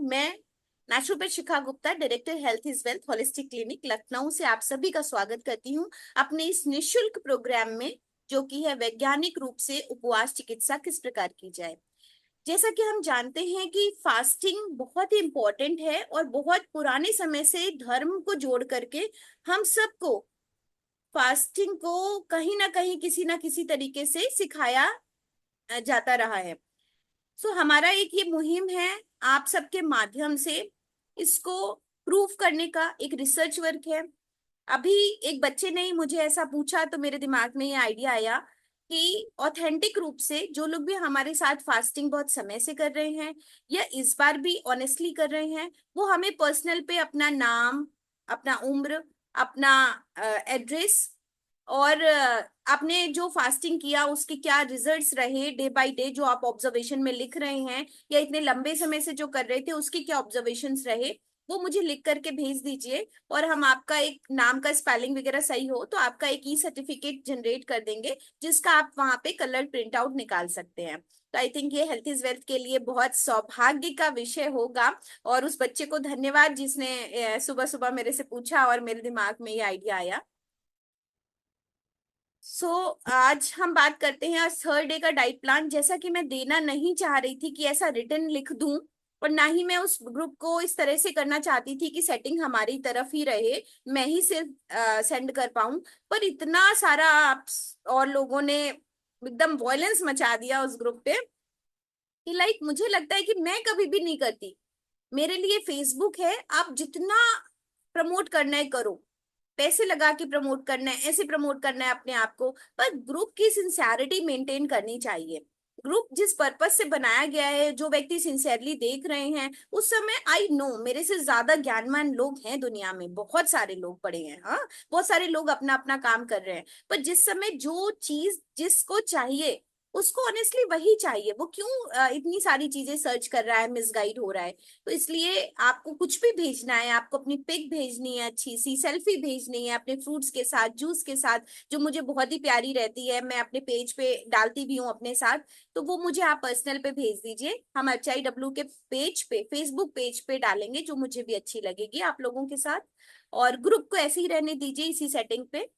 मैं naturopath Shikha Gupta, director health is wealth holistic clinic Lucknow से आप सभी का स्वागत करती हूँ अपने इस निशुल्क प्रोग्राम में, जो कि है वैज्ञानिक रूप से उपवास चिकित्सा किस प्रकार की जाए। जैसा कि हम जानते हैं कि फास्टिंग बहुत ही इम्पोर्टेंट है और बहुत पुराने समय से धर्म को जोड़ करके हम सबको फास्टिंग को कहीं ना कहीं किसी ना किसी तरीके से सिखाया जाता रहा है। सो हमारा एक ये मुहिम है आप सबके माध्यम से इसको प्रूव करने का, एक रिसर्च वर्क है। अभी एक बच्चे ने ही मुझे ऐसा पूछा तो मेरे दिमाग में ये आइडिया आया कि ऑथेंटिक रूप से जो लोग भी हमारे साथ फास्टिंग बहुत समय से कर रहे हैं या इस बार भी ऑनेस्टली कर रहे हैं, वो हमें पर्सनल पे अपना नाम, अपना उम्र, अपना एड्रेस और आपने जो फास्टिंग किया उसके क्या रिजल्ट्स रहे, डे बाय डे जो आप ऑब्जर्वेशन में लिख रहे हैं या इतने लंबे समय से जो कर रहे थे उसके क्या ऑब्जर्वेशंस रहे, वो मुझे लिख करके भेज दीजिए। और हम आपका एक नाम का स्पेलिंग वगैरह सही हो तो आपका एक ई सर्टिफिकेट जनरेट कर देंगे, जिसका आप वहां पे कलर प्रिंट आउट निकाल सकते हैं। तो आई थिंक ये हेल्थ इज वेल्थ के लिए बहुत सौभाग्य का विषय होगा। और उस बच्चे को धन्यवाद जिसने सुबह सुबह मेरे से पूछा और मेरे दिमाग में ये आइडिया आया। सो आज हम बात करते हैं आज थर्ड डे का डाइट प्लान। जैसा कि मैं देना नहीं चाह रही थी कि ऐसा रिटर्न लिख दूं, और ना ही मैं उस ग्रुप को इस तरह से करना चाहती थी कि सेटिंग हमारी तरफ ही रहे, मैं ही सिर्फ सेंड कर पाऊं। पर इतना सारा आप और लोगों ने एकदम वॉयलेंस मचा दिया उस ग्रुप पे कि लाइक मुझे लगता है कि मैं कभी भी नहीं करती। मेरे लिए फेसबुक है, आप जितना प्रमोट करना है करो, पैसे लगा के प्रमोट करना है, ऐसे प्रमोट करना है अपने आप को, पर ग्रुप की सिंसियरिटी मेंटेन करनी चाहिए। ग्रुप जिस पर्पज से बनाया गया है, जो व्यक्ति सिंसियरली देख रहे हैं, उस समय आई नो मेरे से ज्यादा ज्ञानवान लोग हैं दुनिया में, बहुत सारे लोग पड़े हैं, हाँ, बहुत सारे लोग अपना अपना काम कर रहे हैं। पर जिस समय जो चीज जिसको चाहिए उसको ऑनेस्टली वही चाहिए, वो क्यों इतनी सारी चीजें सर्च कर रहा है, मिसगाइड हो रहा है। तो इसलिए आपको कुछ भी भेजना है, आपको अपनी पिक भेजनी है, अच्छी सी सेल्फी भेजनी है अपने फ्रूट्स के साथ, जूस के साथ, जो मुझे बहुत ही प्यारी रहती है, मैं अपने पेज पे डालती भी हूँ अपने साथ। तो वो मुझे आप पर्सनल पे भेज दीजिए, हम HIW के पेज पे, फेसबुक पेज पे डालेंगे, जो मुझे भी अच्छी लगेगी आप लोगों के साथ। और ग्रुप को ऐसे ही रहने दीजिए इसी सेटिंग पे।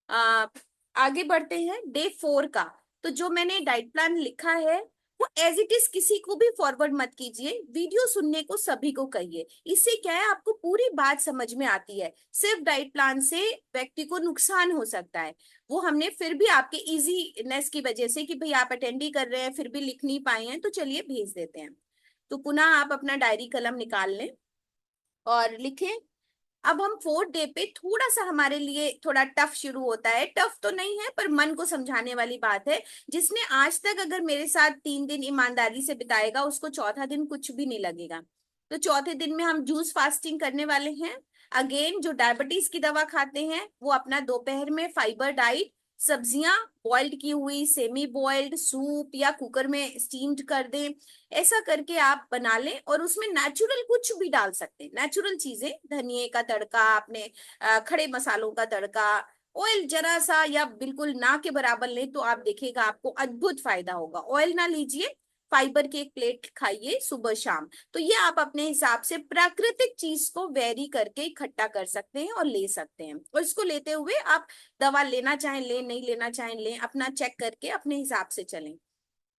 आ, आगे बढ़ते हैं डे 4 का। तो जो मैंने डाइट प्लान लिखा है वो एज इट इज किसी को भी फॉरवर्ड मत कीजिए, वीडियो सुनने को सभी को कहिए। इससे क्या है, आपको पूरी बात समझ में आती है। सिर्फ डाइट प्लान से व्यक्ति को नुकसान हो सकता है, वो हमने फिर भी आपके इजीनेस की वजह से कि भाई आप अटेंड ही कर रहे हैं फिर भी लिख नहीं पाए हैं, तो चलिए भेज देते हैं। तो पुनः आप अपना डायरी कलम निकाल लें और लिखें। अब हम 4th डे पे थोड़ा सा हमारे लिए थोड़ा टफ शुरू होता है, टफ तो नहीं है पर मन को समझाने वाली बात है। जिसने आज तक अगर मेरे साथ 3 दिन ईमानदारी से बिताएगा उसको चौथा दिन कुछ भी नहीं लगेगा। तो चौथे दिन में हम जूस फास्टिंग करने वाले हैं। अगेन जो डायबिटीज की दवा खाते हैं वो अपना दोपहर में फाइबर डाइट, सब्जियां बॉइल्ड की हुई, सेमी बॉइल्ड, सूप या कुकर में स्टीम्ड कर दें। ऐसा करके आप बना लें और उसमें नेचुरल कुछ भी डाल सकते हैं, नेचुरल चीजें, धनिए का तड़का, अपने खड़े मसालों का तड़का, ऑयल जरा सा या बिल्कुल ना के बराबर लें तो आप देखिएगा आपको अद्भुत फायदा होगा। ऑयल ना लीजिए, फाइबर की एक प्लेट खाइए सुबह शाम। तो ये आप अपने हिसाब से प्राकृतिक चीज को वेरी करके इकट्ठा कर सकते हैं और ले सकते हैं। और इसको लेते हुए आप दवा लेना चाहें लें, नहीं लेना चाहें लें, अपना चेक करके अपने हिसाब से चलें।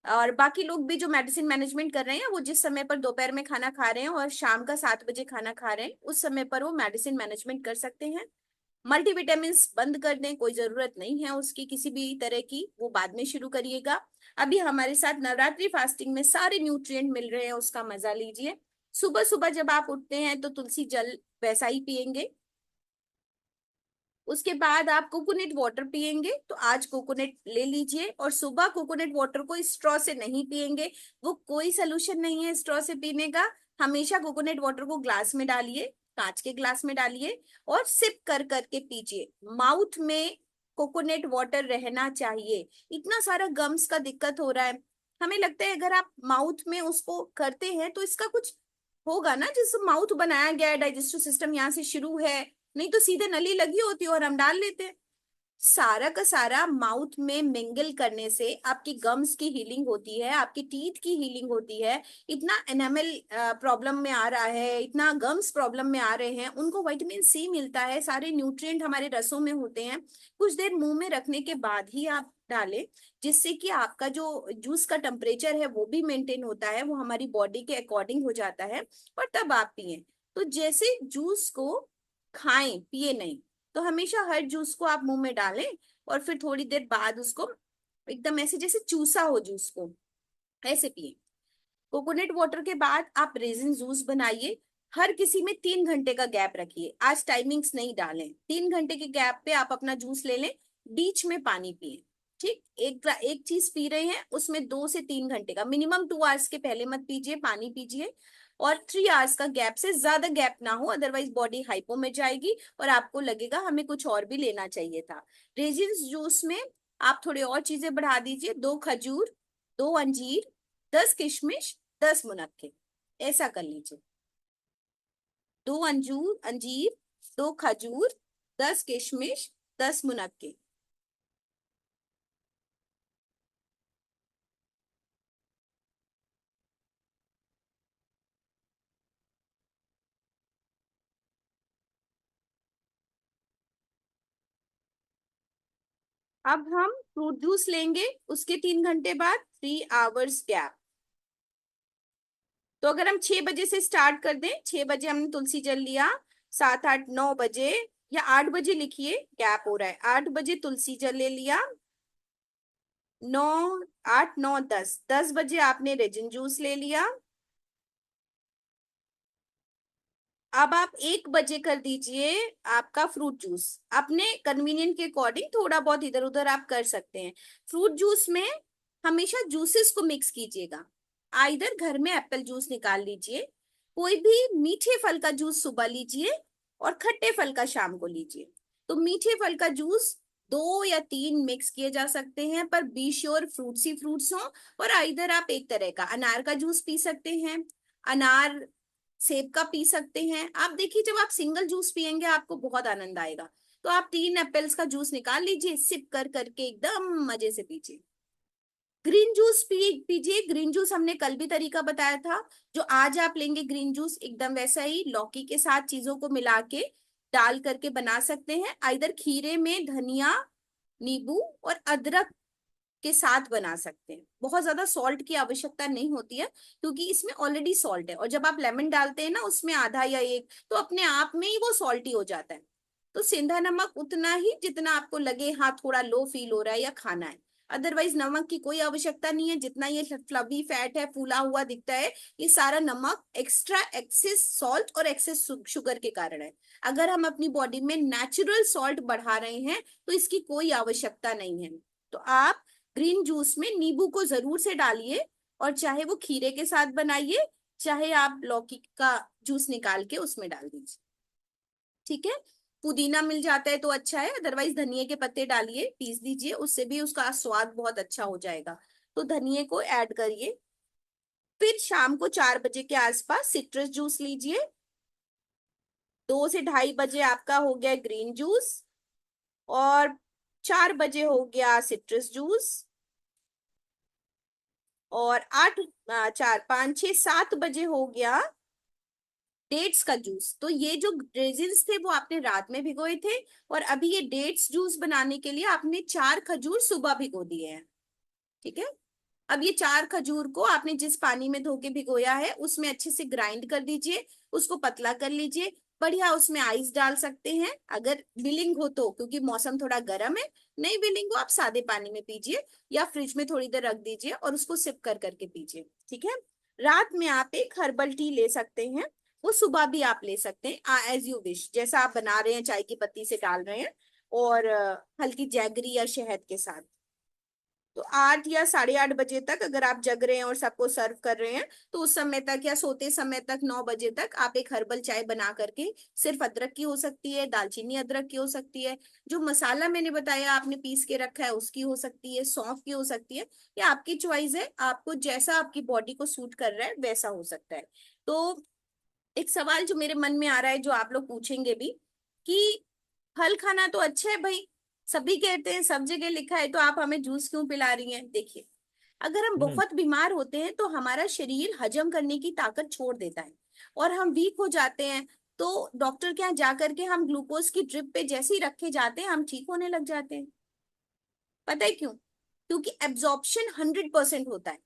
और बाकी लोग भी जो मेडिसिन मैनेजमेंट कर रहे हैं वो जिस समय पर दोपहर में खाना खा रहे हैं और शाम का 7 बजे खाना खा रहे हैं, उस समय पर वो मेडिसिन मैनेजमेंट कर सकते हैं। मल्टीविटामिन बंद कर दें, कोई जरूरत नहीं है उसकी किसी भी तरह की, वो बाद में शुरू करिएगा। अभी हमारे साथ नवरात्रि फास्टिंग में सारे न्यूट्रिएंट मिल रहे हैं, उसका मजा लीजिए। सुबह सुबह जब आप उठते हैं तो तुलसी जल वैसा ही पियेंगे। उसके बाद आप कोकोनट वाटर पियेंगे, तो आज कोकोनट ले लीजिए और सुबह कोकोनट वाटर को स्ट्रॉ से नहीं पियेंगे, वो कोई सोल्यूशन नहीं है स्ट्रॉ से पीने का। हमेशा कोकोनट वाटर को ग्लास में डालिए, कांच के ग्लास में डालिए और सिप कर करके पीजिए। माउथ में कोकोनट वाटर रहना चाहिए। इतना सारा गम्स का दिक्कत हो रहा है, हमें लगता है अगर आप माउथ में उसको करते हैं तो इसका कुछ होगा ना, जिस माउथ बनाया गया है, डाइजेस्टिव सिस्टम यहाँ से शुरू है, नहीं तो सीधे नली लगी होती है और हम डाल लेते हैं। सारा का सारा माउथ में मिंगल करने से आपकी गम्स की हीलिंग होती है, आपकी टीथ की हीलिंग होती है। इतना एनामल प्रॉब्लम में आ रहा है, इतना गम्स प्रॉब्लम में आ रहे हैं, उनको विटामिन सी मिलता है, सारे न्यूट्रिएंट हमारे रसों में होते हैं। कुछ देर मुंह में रखने के बाद ही आप डालें, जिससे कि आपका जो जूस का टेम्परेचर है वो भी मेंटेन होता है, वो हमारी बॉडी के अकॉर्डिंग हो जाता है, और तब आप पिए। तो जैसे जूस को खाएं, पिए नहीं। तो हमेशा हर जूस को आप मुंह में डालें, और फिर थोड़ी देर बाद उसको एकदम ऐसे जैसे चूसा हो जूस को, ऐसे पिए। कोकोनट वाटर के बाद आप रेजिन जूस बनाइए। हर किसी में 3 घंटे का गैप रखिए, आज टाइमिंग्स नहीं डालें, 3 घंटे के गैप पे आप अपना जूस ले लें, बीच में पानी पिए। ठीक, एक चीज पी रहे हैं उसमें 2 से 3 घंटे का मिनिमम, 2 आवर्स के पहले मत पीजिए, पानी पीजिए। और 3 आवर्स का गैप से ज्यादा गैप ना हो, अदरवाइज बॉडी हाइपो में जाएगी और आपको लगेगा हमें कुछ और भी लेना चाहिए था। रेजिन जूस में आप थोड़ी और चीजें बढ़ा दीजिए, 2 खजूर, 2 अंजीर, 10 किशमिश, 10 मुनक्के, ऐसा कर लीजिए। 2 अंजीर, 2 खजूर, 10 किशमिश, 10 मुनक्के। अब हम फ्रूट जूस लेंगे, उसके 3 घंटे बाद, 3 आवर्स गैप। तो अगर हम 6 बजे से स्टार्ट कर दें, 6 बजे हमने तुलसी जल लिया, 7, 8, 9 बजे, या 8 बजे लिखिए, गैप हो रहा है, 8 बजे तुलसी जल ले लिया, 9, 8, 9, 10, 10 बजे आपने रेजिन जूस ले लिया। अब आप 1 बजे कर दीजिए आपका फ्रूट जूस, अपने कन्वीनियंट के अकॉर्डिंग थोड़ा बहुत इधर उधर आप कर सकते हैं। फ्रूट जूस में हमेशा जूसेस को मिक्स कीजिएगा। आइदर घर में एप्पल जूस निकाल लीजिए, कोई भी मीठे फल का जूस सुबह लीजिए, और खट्टे फल का शाम को लीजिए। तो मीठे फल का जूस 2 या 3 मिक्स किए जा सकते हैं, पर be sure fruits he fruits हो। और आइदर आप एक तरह का अनार का जूस पी सकते हैं, अनार सेब का पी सकते हैं। आप देखिए, जब आप सिंगल जूस पियेंगे आपको बहुत आनंद आएगा। तो आप 3 एप्पल्स का जूस निकाल लीजिए, सिप कर करके एकदम मजे से पीजिए। ग्रीन जूस पीजिए, ग्रीन जूस हमने कल भी तरीका बताया था। जो आज आप लेंगे ग्रीन जूस, एकदम वैसा ही लौकी के साथ चीजों को मिला के डाल करके बना सकते हैं। आइदर खीरे में धनिया, नींबू और अदरक के साथ बना सकते हैं। बहुत ज्यादा सॉल्ट की आवश्यकता नहीं होती है, क्योंकि इसमें ऑलरेडी सॉल्ट है, और जब आप लेमन डालते हैं ना उसमें आधा या एक, तो अपने आप में ही वो सॉल्टी हो जाता है। तो सेंधा नमक उतना ही जितना आपको लगे, हाँ थोड़ा लो फील हो रहा है या खाना है। अदरवाइज नमक की कोई आवश्यकता नहीं है, जितना ये फ्लफी फैट है, फूला हुआ दिखता है, ये सारा नमक एक्स्ट्रा एक्सेस सॉल्ट और एक्सेस शुगर के कारण है। अगर हम अपनी बॉडी में नेचुरल सॉल्ट बढ़ा रहे हैं तो इसकी कोई आवश्यकता नहीं है। तो आप ग्रीन जूस में नींबू को जरूर से डालिए, और चाहे वो खीरे के साथ बनाइए, चाहे आप लौकी का जूस निकाल के उसमें डाल दीजिए। ठीक है, पुदीना मिल जाता है तो अच्छा है, अदरवाइज धनिए के पत्ते डालिए, पीस दीजिए, उससे भी उसका स्वाद बहुत अच्छा हो जाएगा। तो धनिए को ऐड करिए। फिर शाम को 4 बजे के आसपास सिट्रस जूस लीजिए। 2 से 2:30 बजे आपका हो गया ग्रीन जूस, और 4 बजे हो गया सिट्रस जूस, और 8, 4, 5, 6, 7 बजे हो गया डेट्स का जूस। तो ये जो रेजिन्स थे वो आपने रात में भिगोए थे, और अभी ये डेट्स जूस बनाने के लिए आपने 4 खजूर सुबह भिगो दिए हैं। ठीक है, अब ये 4 खजूर को आपने जिस पानी में धो के भिगोया है उसमें अच्छे से ग्राइंड कर दीजिए, उसको पतला कर लीजिए। बढ़िया, उसमें आइस डाल सकते हैं अगर विलिंग हो तो, क्योंकि मौसम थोड़ा गर्म है। नहीं विलिंग हो, आप सादे पानी में पीजिए, या फ्रिज में थोड़ी देर रख दीजिए और उसको सिप कर करके पीजिए। ठीक है, रात में आप एक हर्बल टी ले सकते हैं, वो सुबह भी आप ले सकते हैं, एज यू विश, जैसा आप बना रहे हैं, चाय की पत्ती से डाल रहे हैं, और हल्की जैगरी या शहद के साथ। तो 8 या 8:30 बजे तक अगर आप जग रहे हैं और सबको सर्व कर रहे हैं, तो उस समय तक या सोते समय तक 9 बजे तक आप एक हर्बल चाय बना करके, सिर्फ अदरक की हो सकती है, दालचीनी अदरक की हो सकती है, जो मसाला मैंने बताया आपने पीस के रखा है उसकी हो सकती है, सौंफ की हो सकती है, या आपकी चॉइस है, आपको जैसा आपकी बॉडी को सूट कर रहा है वैसा हो सकता है। तो एक सवाल जो मेरे मन में आ रहा है, जो आप लोग पूछेंगे भी, कि फल खाना तो अच्छा है भाई, सभी कहते हैं, सब जगह लिखा है, तो आप हमें जूस क्यों पिला रही हैं? देखिए, अगर हम बहुत बीमार होते हैं तो हमारा शरीर हजम करने की ताकत छोड़ देता है और हम वीक हो जाते हैं। तो डॉक्टर के यहाँ जा करके हम ग्लूकोज की ड्रिप पे जैसे ही रखे जाते हैं, हम ठीक होने लग जाते हैं। पता है क्यों? क्योंकि एब्जॉर्प्शन 100% होता है।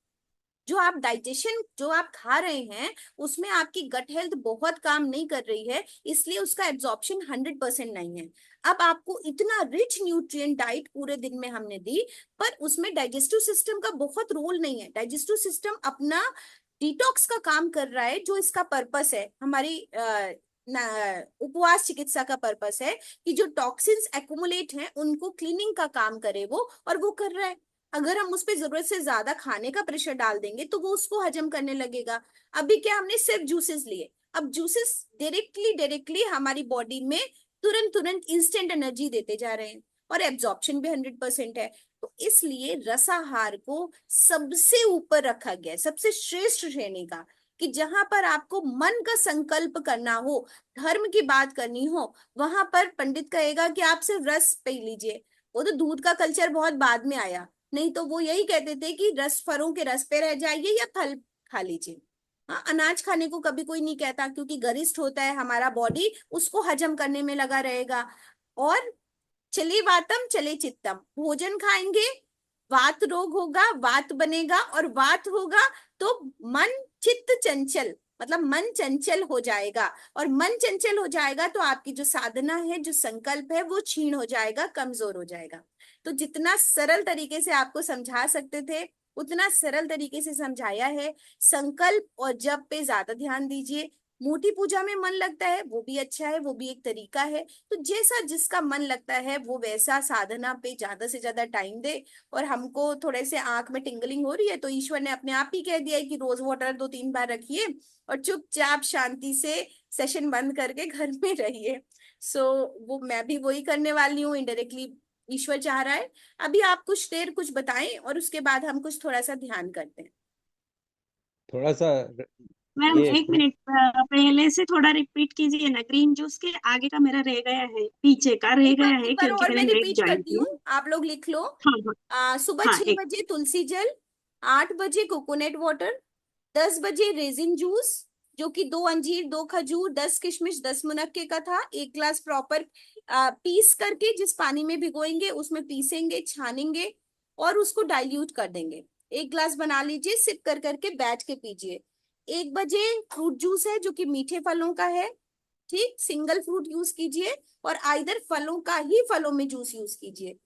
जो आप डाइजेशन जो आप खा रहे हैं, उसमें आपकी गट हेल्थ बहुत काम नहीं कर रही है, इसलिए उसका एब्जॉर्प्शन 100% नहीं है। अब आपको इतना रिच न्यूट्रिएंट डाइट पूरे दिन में हमने दी, पर उसमें डाइजेस्टिव सिस्टम का बहुत रोल नहीं है। डाइजेस्टिव सिस्टम अपना डिटॉक्स का काम कर रहा है, जो इसका पर्पस है, हमारी उपवास चिकित्सा का पर्पस है कि जो टॉक्सिन्स एक्युमुलेट हैं उनको क्लीनिंग का काम करे वो, और वो कर रहा है। अगर हम उस पे जरूरत से ज्यादा खाने का प्रेशर डाल देंगे तो वो उसको हजम करने लगेगा। अभी क्या, हमने सिर्फ जूसेस लिए, अब जूसेस डायरेक्टली डायरेक्टली हमारी बॉडी में तुरंत तुरंत इंस्टेंट एनर्जी देते जा रहे हैं, और एब्जॉर्प्शन भी 100% है। तो इसलिए रसाहार को सबसे ऊपर रखा गया है, सबसे श्रेष्ठ श्रेणी का, कि जहां पर आपको मन का संकल्प करना हो, धर्म की बात करनी हो, वहां पर पंडित कहेगा कि आप सिर्फ रस पी लीजिए। वो तो दूध का कल्चर बहुत बाद में आया, नहीं तो वो यही कहते थे कि रस, फलों के रस पे रह जाइए या फल खा लीजिए। हाँ, अनाज खाने को कभी कोई नहीं कहता, क्योंकि गरिष्ठ होता है हमारा बॉडी, उसको हजम करने में लगा रहेगा। और चले वातम चले चित्तम, भोजन खाएंगे, वात रोग होगा, वात बनेगा, और वात होगा तो मन चित्त चंचल, मतलब मन चंचल हो जाएगा, और मन चंचल हो जाएगा तो आपकी जो साधना है, जो संकल्प है, वो क्षीण हो जाएगा, कमजोर हो जाएगा। तो जितना सरल तरीके से आपको समझा सकते थे, उतना सरल तरीके से समझाया है। संकल्प और जप पे ज्यादा ध्यान दीजिए। मूर्ति पूजा में मन लगता है, वो भी अच्छा है, वो भी एक तरीका है। तो जैसा जिसका मन लगता है वो वैसा साधना पे ज्यादा से ज्यादा टाइम दे। और हमको थोड़े से आंख में टिंगलिंग हो रही है, तो ईश्वर ने अपने आप ही कह दिया है कि रोज वाटर 2-3 बार रखिए और चुपचाप शांति से सेशन बंद करके घर में रहिए। सो वो मैं भी वही करने वाली हूँ, इनडायरेक्टली ईश्वर चाह रहा है। अभी आप कुछ देर कुछ बताएं और उसके बाद हम कुछ थोड़ा सा ध्यान करते हैं। थोड़ा सा मैम ये एक मिनट, पहले से थोड़ा रिपीट कीजिए ना। ग्रीन जूस के आगे का मेरा रह गया है, पीछे का रह गया एक है, बार क्योंकि और मैं मैंने लेट रिपीट ज्वाइन करती हूँ, किया। आप लोग लिख लो। हाँ हाँ। सुबह हाँ, छह एक। बजे तुलसी जल, 8 बजे कोकोनट वाटर, 10 बजे रेजिन जूस, जो कि 2 अंजीर, 2 खजूर, 10 किशमिश, 10 मुनक्के का था, 1 ग्लास प्रॉपर पीस करके, जिस पानी में भिगोएंगे उसमें पीसेंगे, छानेंगे और उसको डाइल्यूट कर देंगे। 1 ग्लास बना लीजिए, सिप कर करके बैठ के पीजिए। 1 बजे फ्रूट जूस है, जो कि मीठे फलों का है, ठीक, सिंगल फ्रूट यूज कीजिए, और आइदर फलों का ही फलों में जूस यूज कीजिए।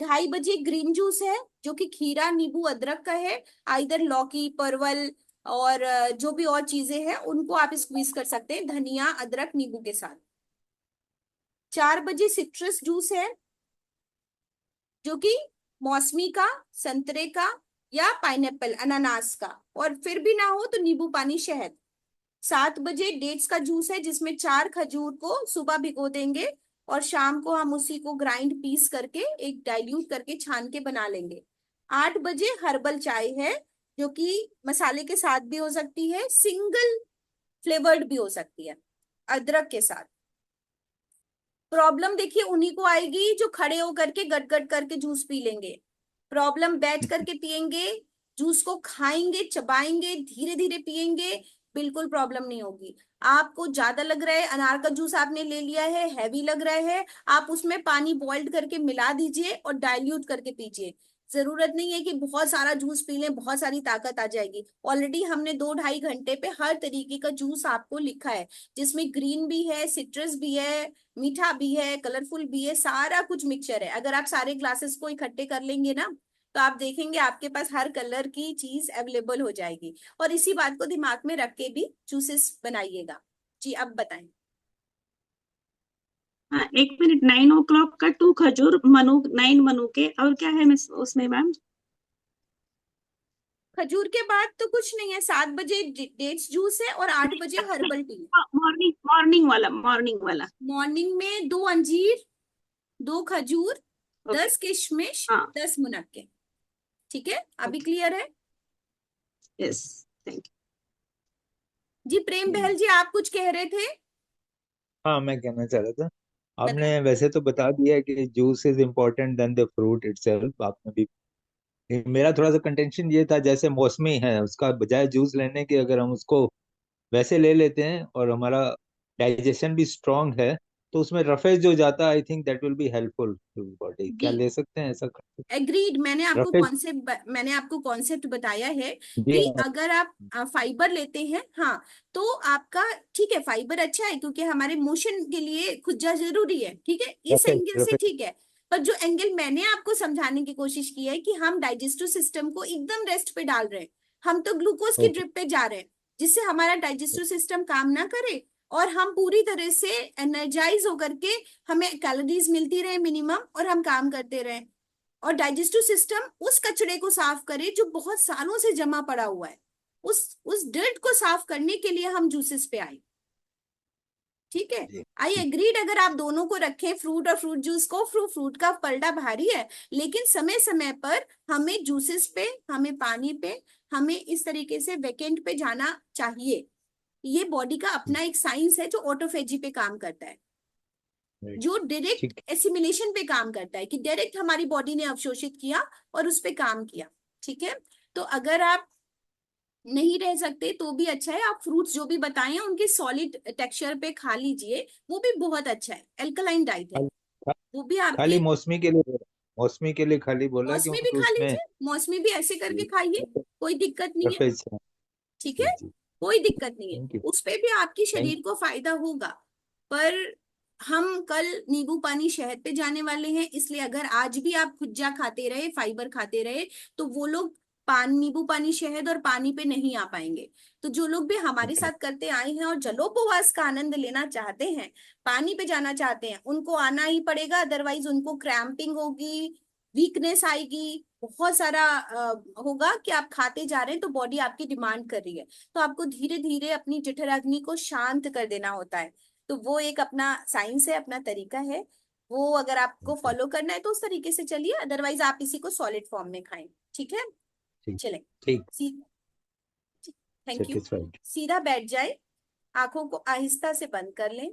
2:30 बजे ग्रीन जूस है, जो कि खीरा, नींबू, अदरक का है, आइदर लौकी, परवल और जो भी और चीजें हैं उनको आप स्क्वीज कर सकते हैं, धनिया, अदरक, नींबू के साथ। 4 बजे सिट्रस जूस है, जो कि मौसमी का, संतरे का, या पाइनएप्पल, अनानास का, और फिर भी ना हो तो नींबू पानी, शहद। 7 बजे डेट्स का जूस है, जिसमें 4 खजूर को सुबह भिगो देंगे और शाम को हम उसी को ग्राइंड पीस करके एक डाइल्यूट करके छान के बना लेंगे। 8 बजे हर्बल चाय है, जो कि मसाले के साथ भी हो सकती है, सिंगल फ्लेवर्ड भी हो सकती है, अदरक के साथ। प्रॉब्लम देखिए उन्हीं को आएगी जो खड़े होकर के गट गट करके जूस पी लेंगे। प्रॉब्लम बैठ करके पियेंगे, जूस को खाएंगे, चबाएंगे, धीरे धीरे पियेंगे, बिल्कुल प्रॉब्लम नहीं होगी। आपको ज्यादा लग रहा है, अनार का जूस आपने ले लिया है, हैवी लग रहा है, आप उसमें पानी बॉइल्ड करके मिला दीजिए और डाइल्यूट करके पीजिए। जरूरत नहीं है कि बहुत सारा जूस पी लें, बहुत सारी ताकत आ जाएगी। ऑलरेडी हमने 2-2.5 घंटे पे हर तरीके का जूस आपको लिखा है, जिसमें ग्रीन भी है, सिट्रस भी है, मीठा भी है, कलरफुल भी है, सारा कुछ मिक्सचर है। अगर आप सारे ग्लासेस को इकट्ठे कर लेंगे ना, तो आप देखेंगे आपके पास हर कलर की चीज अवेलेबल हो जाएगी। और इसी बात को दिमाग में रख के भी जूसेस बनाइएगा। जी, अब बताएं। हाँ, एक मिनट। 9 o'clock का 2 खजूर, मनु 9 मनुके, और क्या है मिस उसमें मैम? खजूर के बाद तो कुछ नहीं है, 7 बजे डेट्स जूस है और 8 बजे हर्बल टी है। मॉर्निंग मॉर्निंग वाला, मॉर्निंग वाला। मॉर्निंग में 2 अंजीर, 2 खजूर, ओके। 10 किशमिश, हाँ। 10 मुनक्के। ठीक है, अभी ओके। क्लियर है? Yes. Thank ji Prem you. Bahal ji, आप कुछ कह रहे थे? हाँ, मैं कहना चाह रहा था आपने वैसे तो बता दिया कि juice is important then the fruit itself, आपने भी। मेरा थोड़ा सा कंटेंशन ये था, जैसे मौसमी है, उसका बजाय जूस लेने के अगर हम उसको वैसे ले लेते हैं और हमारा डाइजेशन भी स्ट्रांग है, तो उसमें रफेज जो जाता है, I think that will be helpful to body. क्या जी, ले सकते हैं ऐसा कर सकते एग्रीड। रफेज? मैंने आपको कॉन्सेप्ट बताया है जी कि हाँ। अगर आप फाइबर लेते हैं, हाँ, तो आपका ठीक है, फाइबर अच्छा है क्योंकि हमारे मोशन के लिए खुजा जरूरी है, ठीक है, इस रफेज एंगल से रफेज। ठीक है। पर जो एंगल मैंने आपको समझाने की कोशिश की है कि हम डाइजेस्टिव सिस्टम को एकदम रेस्ट पे डाल रहे हैं, हम तो ग्लूकोज की ओके। ड्रिप पे जा रहे हैं, जिससे हमारा डाइजेस्टिव सिस्टम काम ना करे और हम पूरी तरह से एनर्जाइज होकर के हमें कैलोरीज मिलती रहे मिनिमम, और हम काम करते रहे, और डाइजेस्टिव सिस्टम उस कचरे को साफ करे जो बहुत सालों से जमा पड़ा हुआ है, उस डर्ट को साफ करने के लिए हम जूसेस पे आए। ठीक है, जी आई ठीक। एग्रीड, अगर आप दोनों को रखें, फ्रूट और फ्रूट जूस को, फ्रूट का पलड़ा भारी है, लेकिन समय समय पर हमें जूसेस पे, हमें पानी पे, हमें इस तरीके से वेकेंट पे जाना चाहिए। ये बॉडी का अपना एक साइंस है जो ऑटोफेजी पे काम करता है, राइट। जो डायरेक्ट ठीक। एसिमिलेशन पे काम करता है, कि डायरेक्ट हमारी बॉडी ने अवशोषित किया और उस पे काम किया। ठीक है, तो अगर आप नहीं रह सकते तो भी अच्छा है, आप फ्रूट्स जो भी बताए हैं उनके सॉलिड टेक्सचर पे खा लीजिए, वो भी बहुत अच्छा है, एल्कलाइन डाइट है, खाली खा- वो भी खाली आपके। मौसमी के लिए बोला। मौसमी के लिए खाली बोला मौसमी भी क्योंकि खा उसमें लीजिए, मौसमी भी ऐसे करके खाइए, कोई दिक्कत नहीं है। रफेज है। ठीक जी है, जी। कोई दिक्कत नहीं है, थैंक यू। उस पे भी आपकी थैंक शरीर को फायदा होगा। पर हम कल नींबू पानी शहद पे जाने वाले हैं, इसलिए अगर आज भी आप खुज्जा खाते रहे, फाइबर खाते रहे, तो वो लोग नींबू पानी शहद और पानी पे नहीं आ पाएंगे। तो जो लोग भी यू। हमारे ओके। साथ करते आए हैं और जलोपवास का आनंद लेना चाहते हैं, पानी पे जाना चाहते हैं, उनको आना ही पड़ेगा, अदरवाइज उनको क्रैम्पिंग होगी, वीकनेस आएगी, बहुत सारा होगा कि आप खाते जा रहे हैं तो बॉडी आपकी डिमांड कर रही है। तो आपको धीरे धीरे अपनी जठराग्नि को शांत कर देना होता है। तो वो एक अपना साइंस है, अपना तरीका है, वो अगर आपको ओके। फॉलो करना है तो उस तरीके से चलिए, अदरवाइज आप इसी को सॉलिड फॉर्म में खाएं। ठीक है, ठीक। चलें। ठीक। सी थैंक यू। सेटिस्फाइड। सीधा बैठ जाए, आंखों को आहिस्ता से बंद कर लें,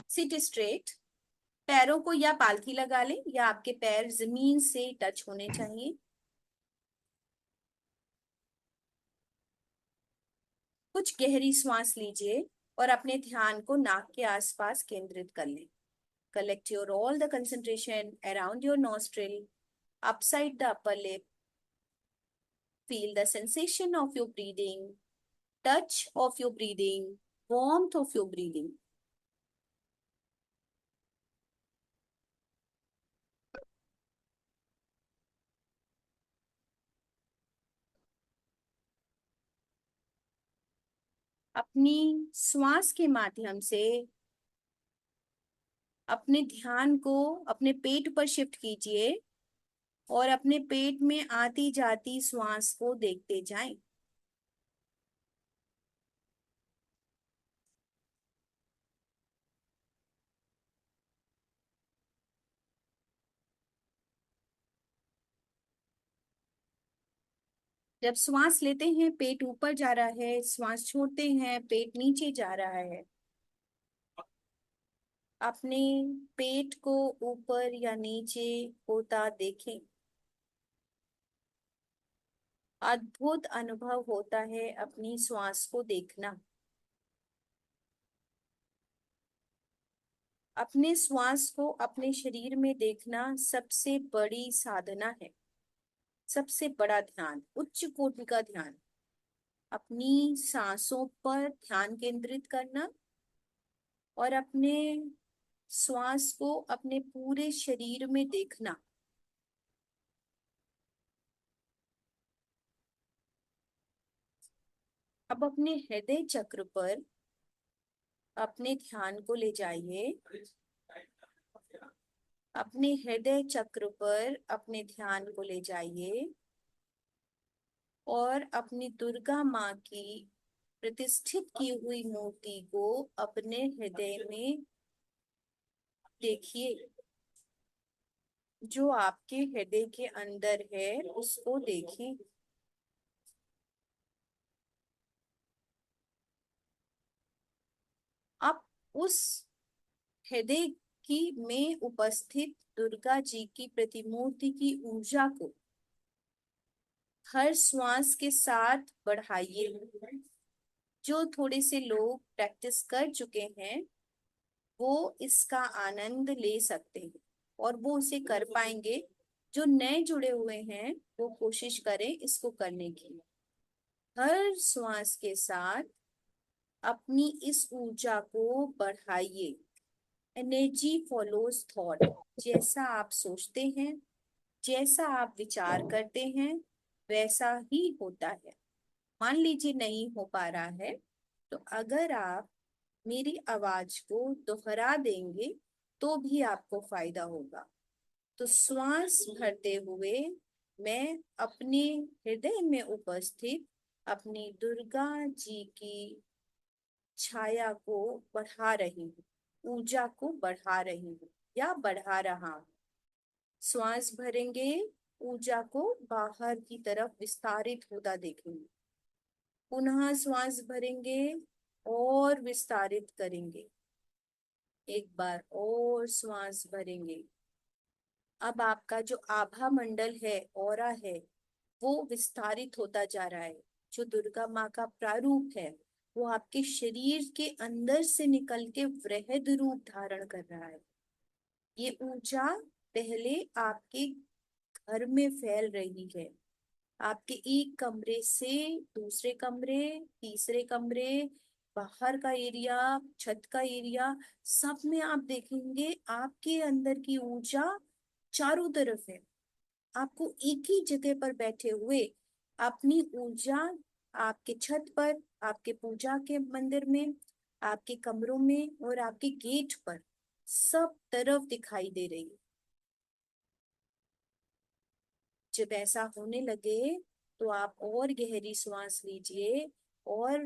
सिट स्ट्रेट, पैरों को या पालथी लगा लें या आपके पैर जमीन से टच होने चाहिए। कुछ गहरी सांस लीजिए और अपने ध्यान को नाक के आसपास केंद्रित कर लें। Collect your all the concentration around your nostril, upside the upper lip. Feel the sensation of your breathing, touch of your breathing, warmth of your breathing. अपनी श्वास के माध्यम से अपने ध्यान को अपने पेट पर शिफ्ट कीजिए और अपने पेट में आती जाती श्वास को देखते जाएं। जब श्वास लेते हैं पेट ऊपर जा रहा है, श्वास छोड़ते हैं पेट नीचे जा रहा है। अपने पेट को ऊपर या नीचे होता देखें। अद्भुत अनुभव होता है अपनी श्वास को देखना। अपने श्वास को अपने शरीर में देखना सबसे बड़ी साधना है, सबसे बड़ा ध्यान, उच्च कोटि का ध्यान। अपनी सांसों पर ध्यान केंद्रित करना और अपने श्वास को अपने पूरे शरीर में देखना। अब अपने हृदय चक्र पर अपने ध्यान को ले जाइए। अपने हृदय चक्र पर अपने ध्यान को ले जाइए और अपनी दुर्गा माँ की प्रतिष्ठित की हुई मूर्ति को अपने हृदय में देखिए। जो आपके हृदय के अंदर है उसको देखिए। अब उस हृदय की में उपस्थित दुर्गा जी की प्रतिमूर्ति की ऊर्जा को हर श्वास के साथ बढ़ाइए। जो थोड़े से लोग प्रैक्टिस कर चुके हैं वो इसका आनंद ले सकते हैं और वो उसे कर पाएंगे। जो नए जुड़े हुए हैं वो कोशिश करें इसको करने की। हर श्वास के साथ अपनी इस ऊर्जा को बढ़ाइए। Energy follows thought. जैसा आप सोचते हैं, जैसा आप विचार करते हैं, वैसा ही होता है। मान लीजिए नहीं हो पा रहा है, तो अगर आप मेरी आवाज को दोहरा देंगे तो भी आपको फायदा होगा। तो श्वास भरते हुए मैं अपने हृदय में उपस्थित अपनी दुर्गा जी की छाया को बढ़ा रही हूँ, ऊर्जा को बढ़ा रही हूँ या बढ़ा रहा हूँ। श्वास भरेंगे, ऊर्जा को बाहर की तरफ विस्तारित होता देखेंगे। पुनः श्वास भरेंगे और विस्तारित करेंगे। एक बार और श्वास भरेंगे। अब आपका जो आभा मंडल है, ऑरा है, वो विस्तारित होता जा रहा है। जो दुर्गा माँ का प्रारूप है वो आपके शरीर के अंदर से निकल के वृहद रूप धारण कर रहा है। ये ऊर्जा पहले आपके घर में फैल रही है। आपके एक कमरे से दूसरे कमरे, तीसरे कमरे, बाहर का एरिया, छत का एरिया, सब में आप देखेंगे आपके अंदर की ऊर्जा चारों तरफ है। आपको एक ही जगह पर बैठे हुए अपनी ऊर्जा आपके छत पर, आपके पूजा के मंदिर में, आपके कमरों में और आपके गेट पर सब तरफ दिखाई दे रही है। जब ऐसा होने लगे तो आप और गहरी सांस लीजिए और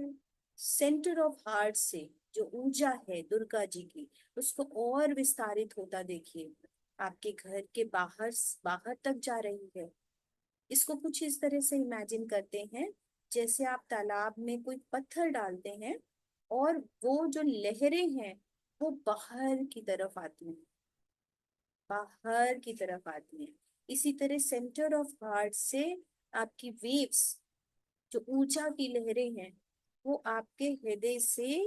सेंटर ऑफ हार्ट से जो ऊर्जा है दुर्गा जी की उसको और विस्तारित होता देखिए। आपके घर के बाहर बाहर तक जा रही है। इसको कुछ इस तरह से इमेजिन करते हैं जैसे आप तालाब में कोई पत्थर डालते हैं और वो जो लहरें हैं वो बाहर की तरफ आती हैं, बाहर की तरफ आती हैं। इसी तरह सेंटर ऑफ हार्ट से आपकी वेव्स, जो ऊर्जा की लहरें हैं, वो आपके हृदय से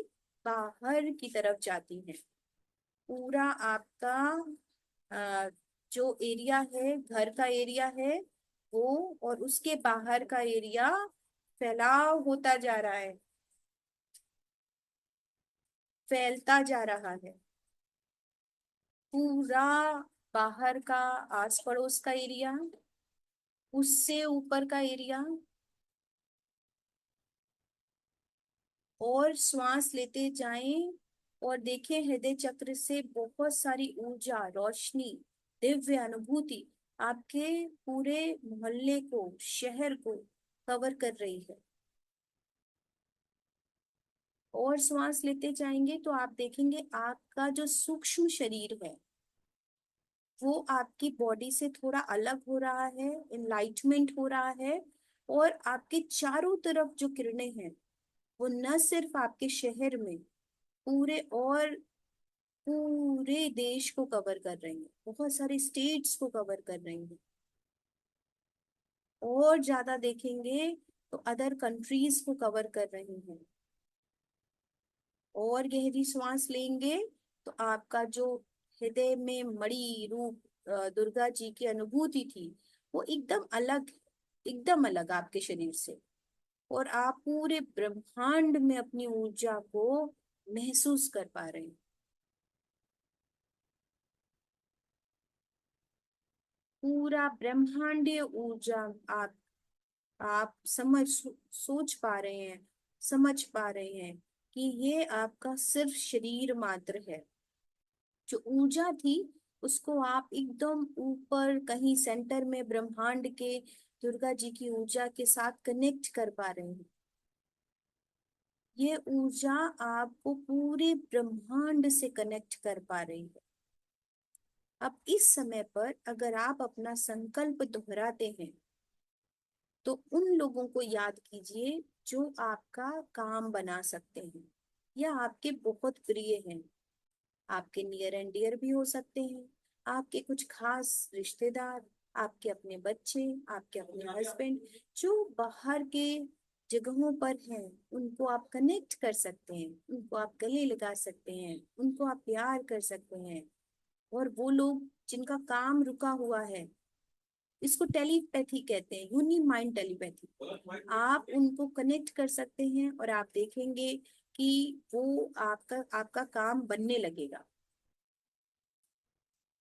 बाहर की तरफ जाती हैं। पूरा आपका अ, जो एरिया है, घर का एरिया है, वो और उसके बाहर का एरिया फैलाव होता जा रहा है, फैलता जा रहा है। पूरा बाहर का आस पड़ोस का एरिया, उससे ऊपर का एरिया। और श्वास लेते जाएं और देखें हृदय चक्र से बहुत सारी ऊर्जा, रोशनी, दिव्य अनुभूति आपके पूरे मोहल्ले को, शहर को कवर कर रही है। और श्वास लेते जाएंगे तो आप देखेंगे आपका जो सूक्ष्म शरीर है वो आपकी बॉडी से थोड़ा अलग हो रहा है, इनलाइटमेंट हो रहा है। और आपके चारों तरफ जो किरणें हैं वो न सिर्फ आपके शहर में, पूरे और पूरे देश को कवर कर रही हैं, बहुत सारे स्टेट्स को कवर कर रही हैं। और ज्यादा देखेंगे तो अदर कंट्रीज को कवर कर रही हैं। और गहरी सांस लेंगे तो आपका जो हृदय में मणि रूप दुर्गा जी की अनुभूति थी वो एकदम अलग, एकदम अलग आपके शरीर से। और आप पूरे ब्रह्मांड में अपनी ऊर्जा को महसूस कर पा रहे हैं। पूरा ब्रह्मांडीय ऊर्जा आप सोच पा रहे हैं, समझ पा रहे हैं कि ये आपका सिर्फ शरीर मात्र है। जो ऊर्जा थी उसको आप एकदम ऊपर कहीं सेंटर में ब्रह्मांड के दुर्गा जी की ऊर्जा के साथ कनेक्ट कर पा रहे हैं। ये ऊर्जा आपको पूरे ब्रह्मांड से कनेक्ट कर पा रही है। अब इस समय पर अगर आप अपना संकल्प दोहराते हैं तो उन लोगों को याद कीजिए जो आपका काम बना सकते हैं। या आपके बहुत प्रिय हैं, आपके नियर एंड डियर भी हो सकते हैं, आपके कुछ खास रिश्तेदार, आपके अपने बच्चे, आपके अपने हस्बैंड, जो बाहर के जगहों पर हैं, उनको आप कनेक्ट कर सकते हैं, उनको आप गले लगा सकते हैं, उनको आप प्यार कर सकते हैं। और वो लोग जिनका काम रुका हुआ है, इसको टेलीपैथी कहते हैं, यूनी माइंड टेलीपैथी, आप उनको कनेक्ट कर सकते हैं और आप देखेंगे कि वो आपका आपका काम बनने लगेगा।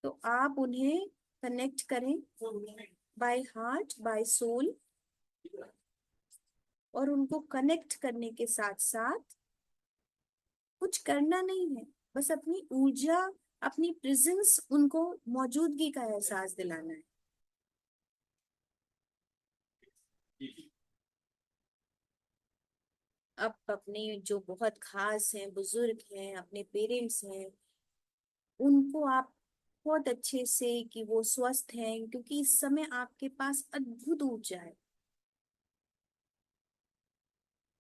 तो आप उन्हें कनेक्ट करें बाय हार्ट बाय सोल, और उनको कनेक्ट करने के साथ साथ कुछ करना नहीं है, बस अपनी ऊर्जा, अपनी प्रेजेंस, उनको मौजूदगी का एहसास दिलाना है। अब अपने जो बहुत खास हैं, बुजुर्ग हैं, अपने पेरेंट्स हैं, उनको आप बहुत अच्छे से कि वो स्वस्थ हैं, क्योंकि इस समय आपके पास अद्भुत ऊर्जा है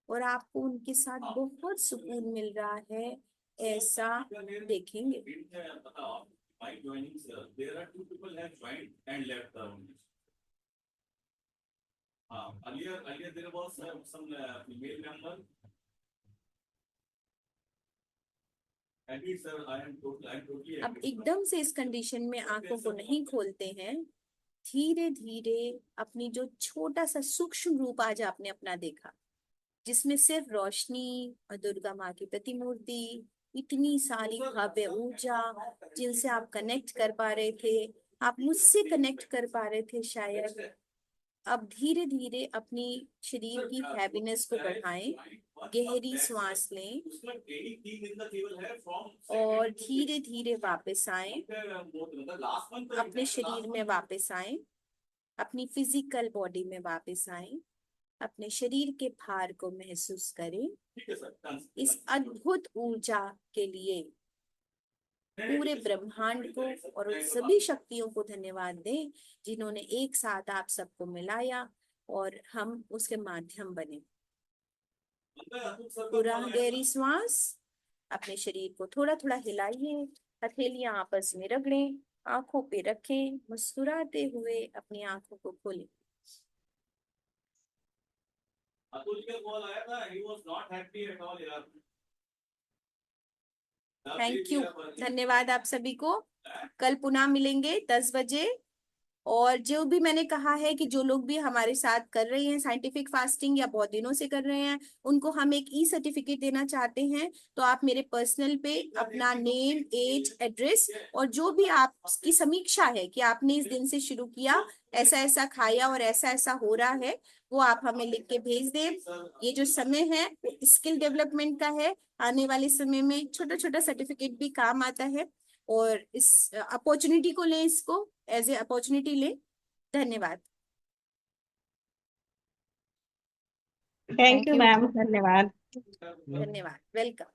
और आपको उनके साथ बहुत सुकून मिल रहा है, ऐसा देखेंगे। अब एकदम से इस कंडीशन में आंखों को नहीं खोलते हैं, धीरे धीरे अपनी जो छोटा सा सूक्ष्म रूप आज आपने अपना देखा, जिसमें सिर्फ रोशनी और दुर्गा माँ की प्रतिमूर्ति, इतनी सारी भव्य ऊर्जा जिनसे आप कनेक्ट कर पा रहे थे, आप मुझसे कनेक्ट कर पा रहे थे शायद। अब धीरे धीरे अपनी शरीर की हैवीनेस को बढ़ाएं, गहरी सांस लें और धीरे धीरे वापस आए, अपने शरीर में वापस आए, अपनी फिजिकल बॉडी में वापस आए, अपने शरीर के भार को महसूस करें। इस अद्भुत ऊर्जा के लिए पूरे ब्रह्मांड को और उन सभी शक्तियों को धन्यवाद दें जिन्होंने एक साथ आप सबको मिलाया और हम उसके माध्यम बने। पूरा गहरी श्वास, अपने शरीर को थोड़ा थोड़ा हिलाइए, हथेलियां आपस में रगड़ें, आंखों पे रखें, मुस्कुराते हुए अपनी आंखों को खोलें। थैंक यू, धन्यवाद आप सभी को। कल पुनः मिलेंगे 10 बजे। और जो भी मैंने कहा है कि जो लोग भी हमारे साथ कर रहे हैं साइंटिफिक फास्टिंग या बहुत दिनों से कर रहे हैं, उनको हम एक ई सर्टिफिकेट देना चाहते हैं। तो आप मेरे पर्सनल पे अपना नेम, एज, एड्रेस और जो भी आपकी समीक्षा है कि आपने इस दिन से शुरू किया, ऐसा ऐसा खाया और ऐसा ऐसा हो रहा है, वो आप हमें लिख के भेज दें। ये जो समय है वो स्किल डेवलपमेंट का है, आने वाले समय में छोटा छोटा सर्टिफिकेट भी काम आता है। और इस अपॉर्चुनिटी को लें, इसको एज ए अपॉर्चुनिटी लें। धन्यवाद। थैंक यू मैम, धन्यवाद। धन्यवाद, वेलकम।